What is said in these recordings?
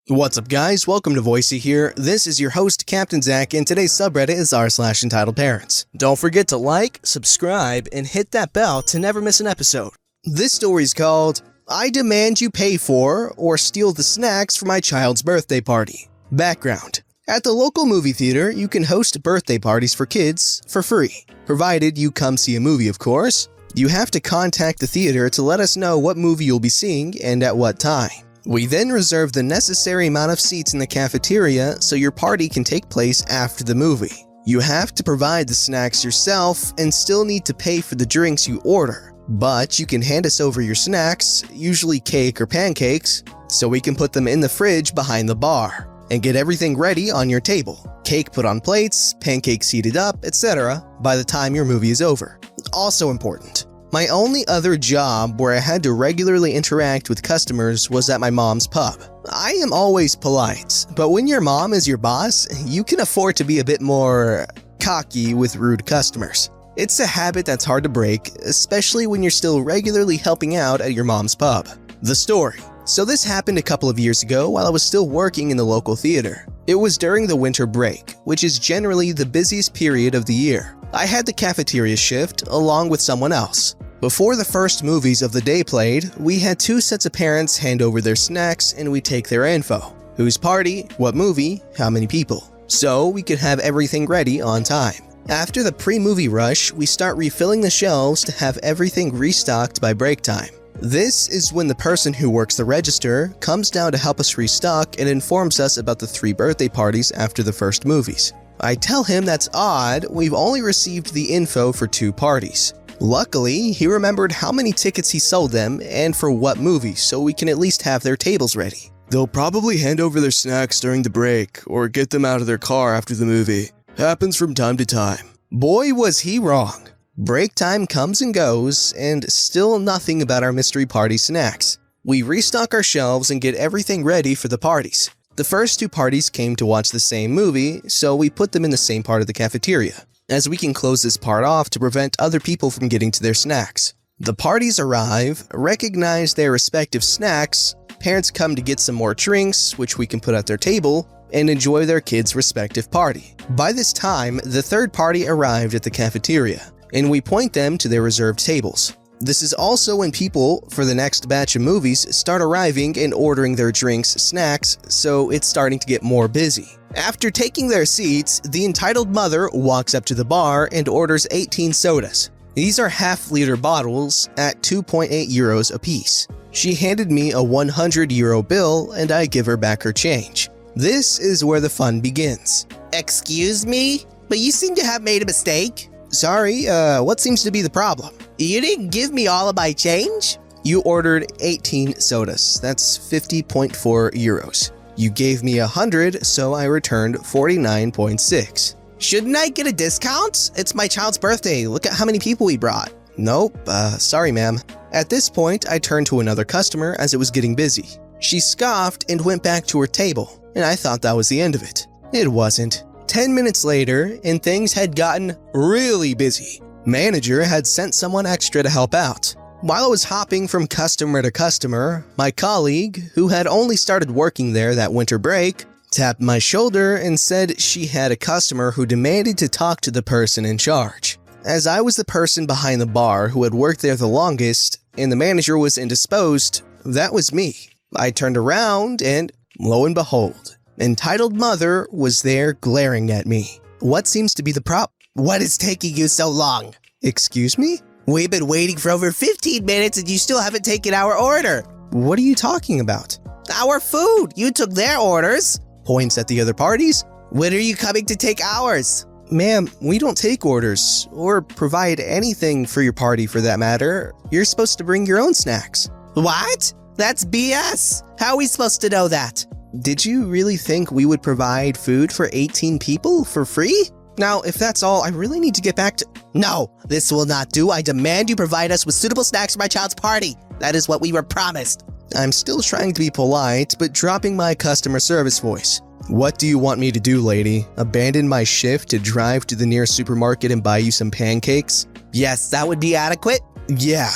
What's up guys, welcome to Voicey here. This is your host Captain Zach and today's subreddit is r/EntitledParents. Don't forget to like, subscribe, and hit that bell to never miss an episode. This story is called, I Demand You Pay For or Steal the Snacks for My Child's Birthday Party. Background. At the local movie theater, you can host birthday parties for kids for free. Provided you come see a movie, of course. You have to contact the theater to let us know what movie you'll be seeing and at what time. We then reserve the necessary amount of seats in the cafeteria so your party can take place after the movie. You have to provide the snacks yourself and still need to pay for the drinks you order. But you can hand us over your snacks, usually cake or pancakes, so we can put them in the fridge behind the bar and get everything ready on your table. Cake put on plates, pancakes heated up, etc. by the time your movie is over. Also important. My only other job where I had to regularly interact with customers was at my mom's pub. I am always polite, but when your mom is your boss, you can afford to be a bit more cocky with rude customers. It's a habit that's hard to break, especially when you're still regularly helping out at your mom's pub. The story. So this happened a couple of years ago while I was still working in the local theater. It was during the winter break, which is generally the busiest period of the year. I had the cafeteria shift along with someone else. Before the first movies of the day played, we had two sets of parents hand over their snacks and we take their info. Whose party, what movie, how many people. So we could have everything ready on time. After the pre-movie rush, we start refilling the shelves to have everything restocked by break time. This is when the person who works the register comes down to help us restock and informs us about the 3 birthday parties after the first movies. I tell him that's odd, we've only received the info for 2 parties. Luckily, he remembered how many tickets he sold them and for what movie, so we can at least have their tables ready. They'll probably hand over their snacks during the break or get them out of their car after the movie. Happens from time to time. Boy, was he wrong. Break time comes and goes, and still nothing about our mystery party snacks. We restock our shelves and get everything ready for the parties. The first 2 parties came to watch the same movie, so we put them in the same part of the cafeteria, as we can close this part off to prevent other people from getting to their snacks. The parties arrive, recognize their respective snacks, parents come to get some more drinks, which we can put at their table, and enjoy their kids' respective party. By this time, the 3rd party arrived at the cafeteria, and we point them to their reserved tables. This is also when people, for the next batch of movies, start arriving and ordering their drinks, snacks, so it's starting to get more busy. After taking their seats, the entitled mother walks up to the bar and orders 18 sodas. These are half-liter bottles at 2.8 euros a piece. She handed me a 100 euro bill and I give her back her change. This is where the fun begins. Excuse me? But you seem to have made a mistake. Sorry, what seems to be the problem? You didn't give me all of my change? You ordered 18 sodas, that's 50.4 euros. You gave me 100, so I returned 49.6. Shouldn't I get a discount? It's my child's birthday, look at how many people we brought. Nope, sorry ma'am. At this point, I turned to another customer as it was getting busy. She scoffed and went back to her table, and I thought that was the end of it. It wasn't. 10 minutes later, and things had gotten really busy. Manager had sent someone extra to help out. While I was hopping from customer to customer, my colleague, who had only started working there that winter break, tapped my shoulder and said she had a customer who demanded to talk to the person in charge. As I was the person behind the bar who had worked there the longest, and the manager was indisposed, that was me. I turned around and, lo and behold, entitled mother was there glaring at me. What seems to be the problem? What is taking you so long? Excuse me? We've been waiting for over 15 minutes and you still haven't taken our order. What are you talking about? Our food. You took their orders. Points at the other parties. When are you coming to take ours? Ma'am, we don't take orders or provide anything for your party for that matter. You're supposed to bring your own snacks. What? That's BS. How are we supposed to know that? Did you really think we would provide food for 18 people for free? Now, if that's all, I really need to get back to— No, this will not do. I demand you provide us with suitable snacks for my child's party. That is what we were promised. I'm still trying to be polite, but dropping my customer service voice. What do you want me to do, lady? Abandon my shift to drive to the nearest supermarket and buy you some pancakes? Yes, that would be adequate. Yeah.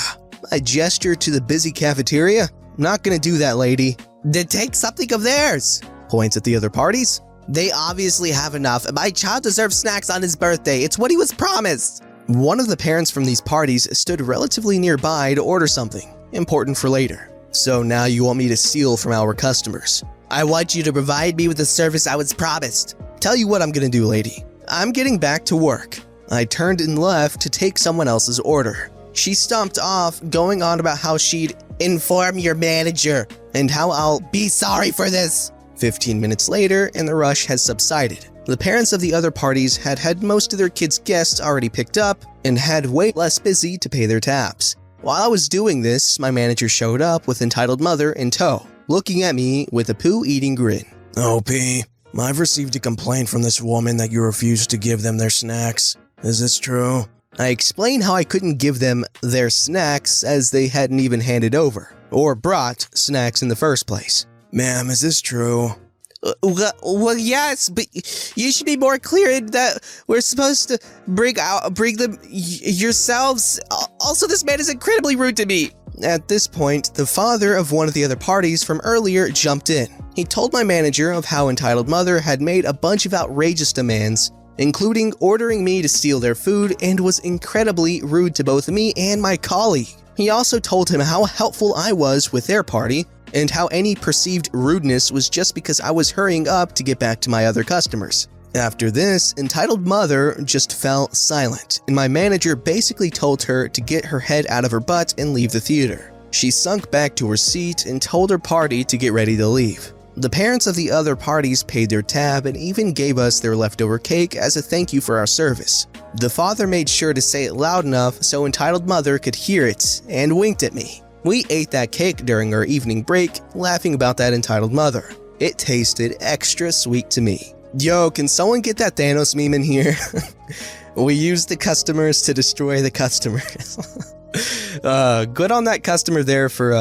I gestured to the busy cafeteria. Not gonna do that, lady. then take something of theirs. Points at the other parties. They obviously have enough, and my child deserves snacks on his birthday. It's what he was promised. One of the parents from these parties stood relatively nearby to order something important for later. So now you want me to steal from our customers? I want you to provide me with the service I was promised. Tell you what I'm gonna do, lady. I'm getting back to work. I turned and left to take someone else's order. She stomped off, going on about how she'd inform your manager and how I'll be sorry for this. 15 minutes later, and the rush has subsided. The parents of the other parties had most of their kids' guests already picked up and had way less busy to pay their tabs. While I was doing this, my manager showed up with entitled mother in tow, looking at me with a poo-eating grin. Oh, P, I've received a complaint from this woman that you refused to give them their snacks. Is this true? I explained how I couldn't give them their snacks as they hadn't even handed over or brought snacks in the first place. Ma'am, is this true? Well, yes, but you should be more clear that we're supposed to bring them yourselves. Also, this man is incredibly rude to me. At this point, the father of one of the other parties from earlier jumped in. He told my manager of how entitled mother had made a bunch of outrageous demands, including ordering me to steal their food, and was incredibly rude to both me and my colleague. He also told him how helpful I was with their party, and how any perceived rudeness was just because I was hurrying up to get back to my other customers. After this, entitled mother just fell silent, and my manager basically told her to get her head out of her butt and leave the theater. She sunk back to her seat and told her party to get ready to leave. The parents of the other parties paid their tab and even gave us their leftover cake as a thank you for our service. The father made sure to say it loud enough so entitled mother could hear it and winked at me. We ate that cake during our evening break, laughing about that entitled mother. It tasted extra sweet to me. Yo, can someone get that Thanos meme in here? We use the customers to destroy the customers. Good on that customer there for,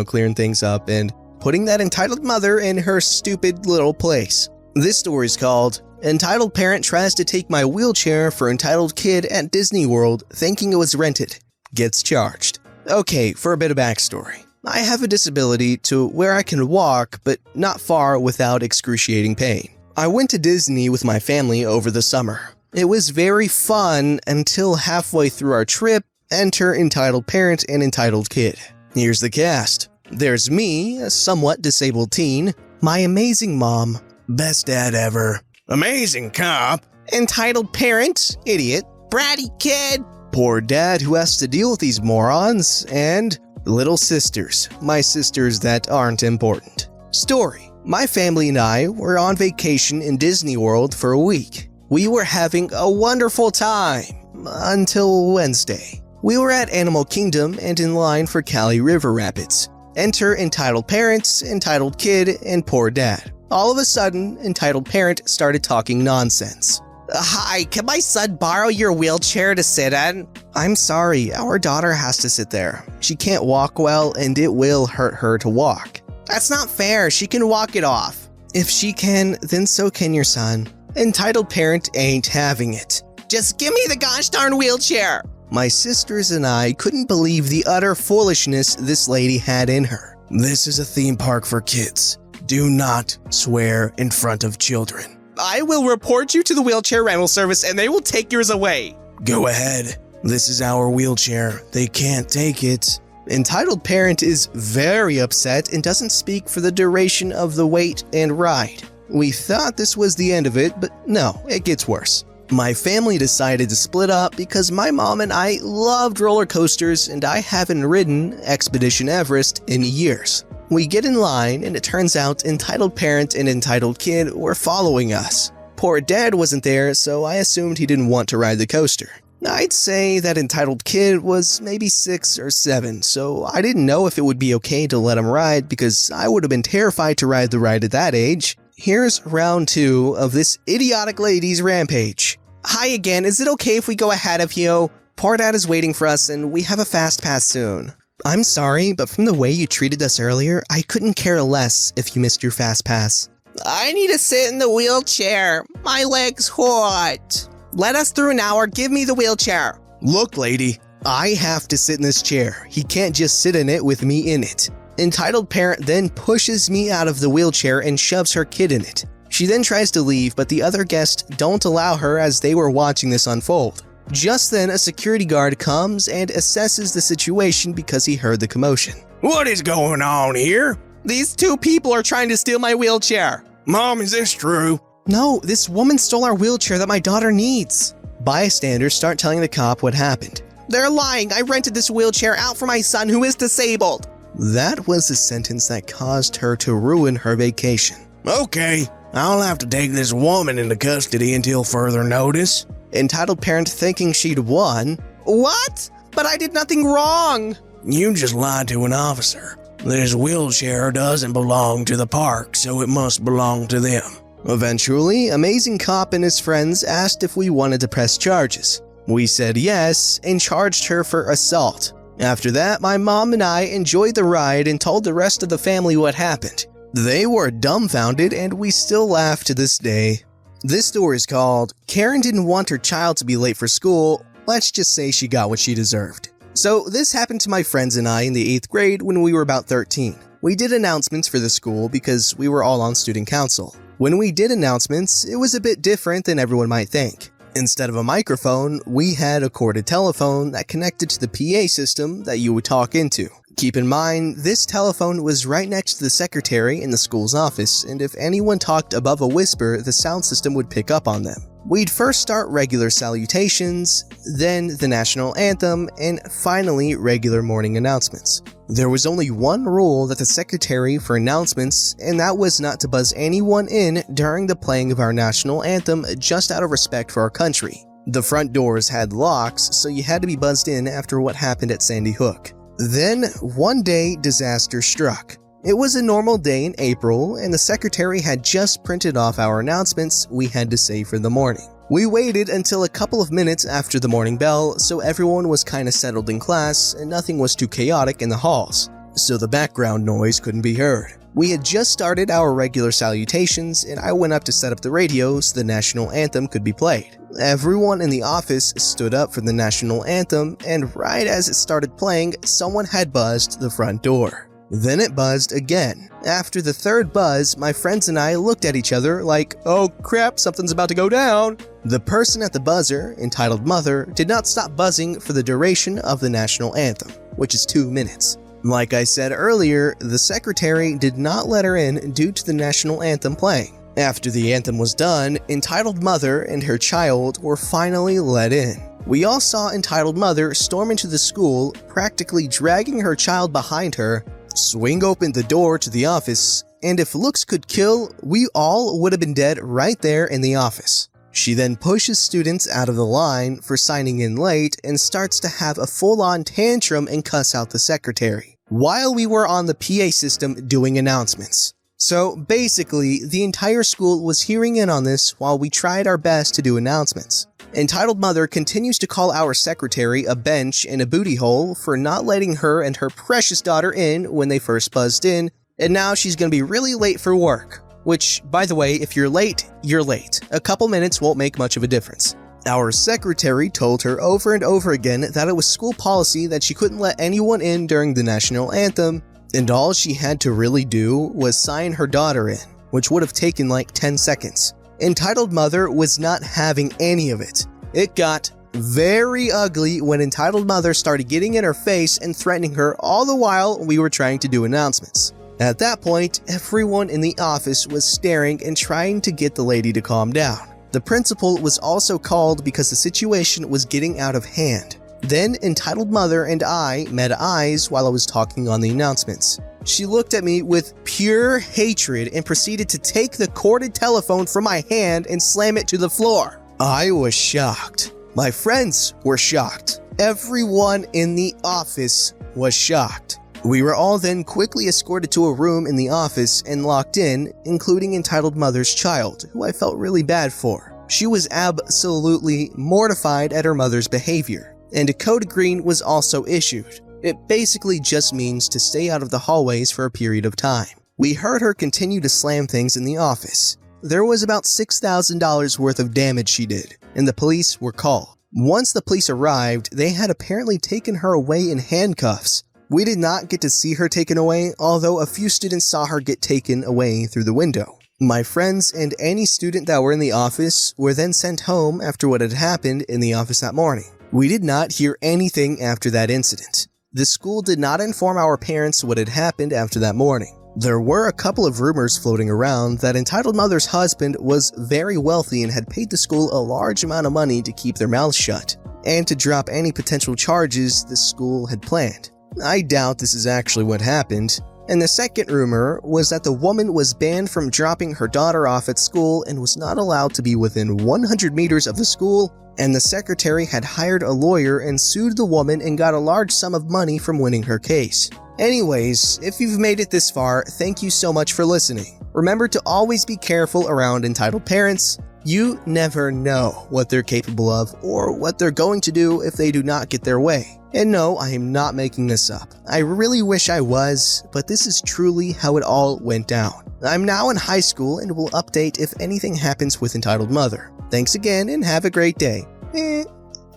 clearing things up and putting that entitled mother in her stupid little place. This story's called Entitled Parent Tries to Take My Wheelchair for Entitled Kid at Disney World Thinking It Was Rented. Gets Charged. Okay, for a bit of backstory. I have a disability to where I can walk, but not far without excruciating pain. I went to Disney with my family over the summer. It was very fun until halfway through our trip, enter entitled parent and entitled kid. Here's the cast. There's me, a somewhat disabled teen, my amazing mom, Best dad ever. Amazing cop. entitled parent, idiot, Bratty kid. poor dad who has to deal with these morons, and little sisters, my sisters that aren't important. Story. My family and I were on vacation in Disney World for a week. We were having a wonderful time until Wednesday. We were at Animal Kingdom and in line for Cali River Rapids. Enter entitled parents, entitled kid, and poor dad. All of a sudden, entitled parent started talking nonsense. Hi, can my son borrow your wheelchair to sit in? I'm sorry, our daughter has to sit there. She can't walk well and it will hurt her to walk. That's not fair. She can walk it off. If she can, then so can your son. Entitled parent ain't having it. Just give me the gosh darn wheelchair. My sisters and I couldn't believe the utter foolishness this lady had in her. This is a theme park for kids. Do not swear in front of children. I will report you to the wheelchair rental service and they will take yours away. Go ahead. This is our wheelchair. They can't take it. Entitled parent is very upset and doesn't speak for the duration of the wait and ride. We thought this was the end of it, but no, it gets worse. My family decided to split up because my mom and I loved roller coasters and I haven't ridden Expedition Everest in years. We get in line and it turns out entitled parent and entitled kid were following us. Poor dad wasn't there, so I assumed he didn't want to ride the coaster. I'd say that entitled kid was maybe 6 or 7, so I didn't know if it would be okay to let him ride because I would have been terrified to ride the ride at that age. Here's round 2 of this idiotic lady's rampage. Hi again, is it okay if we go ahead of you? Poor dad is waiting for us and we have a fast pass soon. I'm sorry, but from the way you treated us earlier, I couldn't care less if you missed your fast pass. I need to sit in the wheelchair. My legs hurt. Let us through now or give me the wheelchair. Look, lady, I have to sit in this chair. He can't just sit in it with me in it. Entitled parent then pushes me out of the wheelchair and shoves her kid in it. She then tries to leave, but the other guests don't allow her as they were watching this unfold. Just then, a security guard comes and assesses the situation because he heard the commotion. What is going on here? These two people are trying to steal my wheelchair. Mom, is this true? No, this woman stole our wheelchair that my daughter needs. Bystanders start telling the cop what happened. They're lying. I rented this wheelchair out for my son who is disabled. That was the sentence that caused her to ruin her vacation. Okay, I'll have to take this woman into custody until further notice. Entitled parent thinking she'd won. What? But I did nothing wrong. You just lied to an officer. This wheelchair doesn't belong to the park, so it must belong to them. Eventually, Amazing Cop and his friends asked if we wanted to press charges. We said yes and charged her for assault. After that, my mom and I enjoyed the ride and told the rest of the family what happened. They were dumbfounded and we still laugh to this day. This story is called Karen Didn't Want Her Child to Be Late for School. Let's just say she got what she deserved. So this happened to my friends and I in the 8th grade when we were about 13. We did announcements for the school because we were all on student council. When we did announcements, it was a bit different than everyone might think. Instead of a microphone, we had a corded telephone that connected to the PA system that you would talk into. Keep in mind, this telephone was right next to the secretary in the school's office, and if anyone talked above a whisper, the sound system would pick up on them. We'd first start regular salutations, then the national anthem, and finally regular morning announcements. There was only one rule that the secretary for announcements, and that was not to buzz anyone in during the playing of our national anthem just out of respect for our country. The front doors had locks, so you had to be buzzed in after what happened at Sandy Hook. Then, one day, disaster struck. It was a normal day in April, and the secretary had just printed off our announcements we had to say for the morning. We waited until a couple of minutes after the morning bell, so everyone was kinda settled in class and nothing was too chaotic in the halls, so the background noise couldn't be heard. We had just started our regular salutations, and I went up to set up the radio so the national anthem could be played. Everyone in the office stood up for the national anthem, and right as it started playing, someone had buzzed the front door. Then it buzzed again. After the third buzz, my friends and I looked at each other like, oh crap, something's about to go down. The person at the buzzer, entitled Mother, did not stop buzzing for the duration of the national anthem, which is 2 minutes. Like I said earlier, the secretary did not let her in due to the national anthem playing. After the anthem was done, entitled Mother and her child were finally let in. We all saw entitled Mother storm into the school, practically dragging her child behind her, swing open the door to the office, and if looks could kill, we all would have been dead right there in the office. She then pushes students out of the line for signing in late and starts to have a full-on tantrum and cuss out the secretary, while we were on the PA system doing announcements. So basically, the entire school was hearing in on this while we tried our best to do announcements. Entitled Mother continues to call our secretary a bench and a booty hole for not letting her and her precious daughter in when they first buzzed in, and now she's gonna be really late for work. Which, by the way, if you're late, you're late. A couple minutes won't make much of a difference. Our secretary told her over and over again that it was school policy that she couldn't let anyone in during the national anthem, and all she had to really do was sign her daughter in, which would have taken like 10 seconds. Entitled Mother was not having any of it. It got very ugly when Entitled Mother started getting in her face and threatening her all the while we were trying to do announcements. At that point, everyone in the office was staring and trying to get the lady to calm down. The principal was also called because the situation was getting out of hand. Then Entitled Mother and I met eyes while I was talking on the announcements. She looked at me with pure hatred and proceeded to take the corded telephone from my hand and slam it to the floor. I was shocked. My friends were shocked. Everyone in the office was shocked. We were all then quickly escorted to a room in the office and locked in, including Entitled Mother's child, who I felt really bad for. She was absolutely mortified at her mother's behavior, and a code green was also issued. It basically just means to stay out of the hallways for a period of time. We heard her continue to slam things in the office. There was about $6,000 worth of damage she did, and the police were called. Once the police arrived, they had apparently taken her away in handcuffs. We did not get to see her taken away, although a few students saw her get taken away through the window. My friends and any student that were in the office were then sent home after what had happened in the office that morning. We did not hear anything after that incident. The school did not inform our parents what had happened after that morning. There were a couple of rumors floating around that Entitled Mother's husband was very wealthy and had paid the school a large amount of money to keep their mouths shut, and to drop any potential charges the school had planned. I doubt this is actually what happened. And the second rumor was that the woman was banned from dropping her daughter off at school and was not allowed to be within 100 meters of the school, and the secretary had hired a lawyer and sued the woman and got a large sum of money from winning her case. Anyways, if you've made it this far, thank you so much for listening. Remember to always be careful around entitled parents. You never know what they're capable of or what they're going to do if they do not get their way. And no, I am not making this up. I really wish I was, but this is truly how it all went down. I'm now in high school and will update if anything happens with Entitled Mother. Thanks again and have a great day.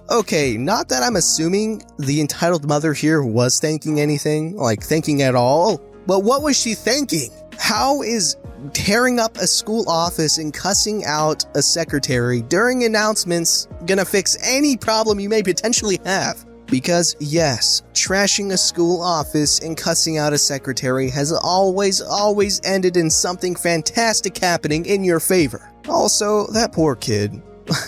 Okay, not that I'm assuming the Entitled Mother here was thinking anything, like thinking at all, but what was she thinking? How is tearing up a school office and cussing out a secretary during announcements gonna fix any problem you may potentially have? Because yes, trashing a school office and cussing out a secretary has always ended in something fantastic happening in your favor. Also, that poor kid.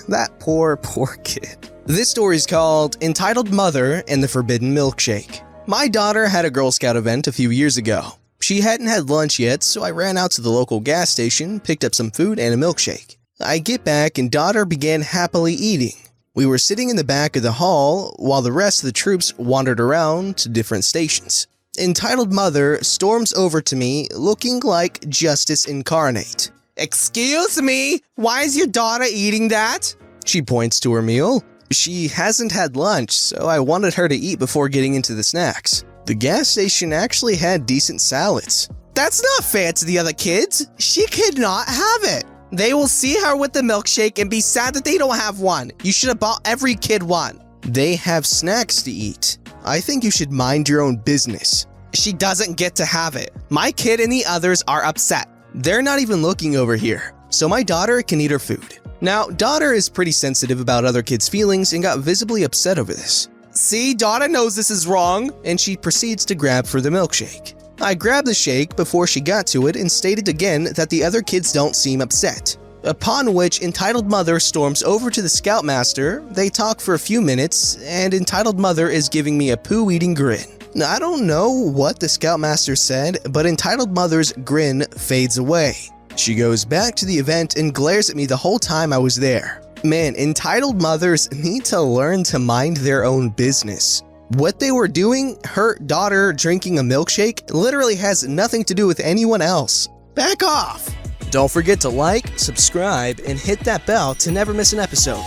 That poor kid. This story is called Entitled Mother and the Forbidden Milkshake. My daughter had a Girl Scout event a few years ago. She hadn't had lunch yet, so I ran out to the local gas station, picked up some food and a milkshake. I get back and daughter began happily eating. We were sitting in the back of the hall while the rest of the troops wandered around to different stations. Entitled Mother storms over to me looking like justice incarnate. Excuse me, why is your daughter eating that? She points to her meal. She hasn't had lunch, so I wanted her to eat before getting into the snacks. The gas station actually had decent salads. That's not fair to the other kids. She could not have it. They will see her with the milkshake and be sad that they don't have one. You should have bought every kid one. They have snacks to eat. I think you should mind your own business. She doesn't get to have it. My kid and the others are upset. They're not even looking over here, so my daughter can eat her food. Now, daughter is pretty sensitive about other kids' feelings and got visibly upset over this. See, daughter knows this is wrong. And she proceeds to grab for the milkshake. I grabbed the shake before she got to it and stated again that the other kids don't seem upset. Upon which Entitled Mother storms over to the Scoutmaster, they talk for a few minutes, and Entitled Mother is giving me a poo-eating grin. Now, I don't know what the Scoutmaster said, but Entitled Mother's grin fades away. She goes back to the event and glares at me the whole time I was there. Man, Entitled Mothers need to learn to mind their own business. What they were doing, her daughter drinking a milkshake, literally has nothing to do with anyone else. Back off! Don't forget to like, subscribe, and hit that bell to never miss an episode.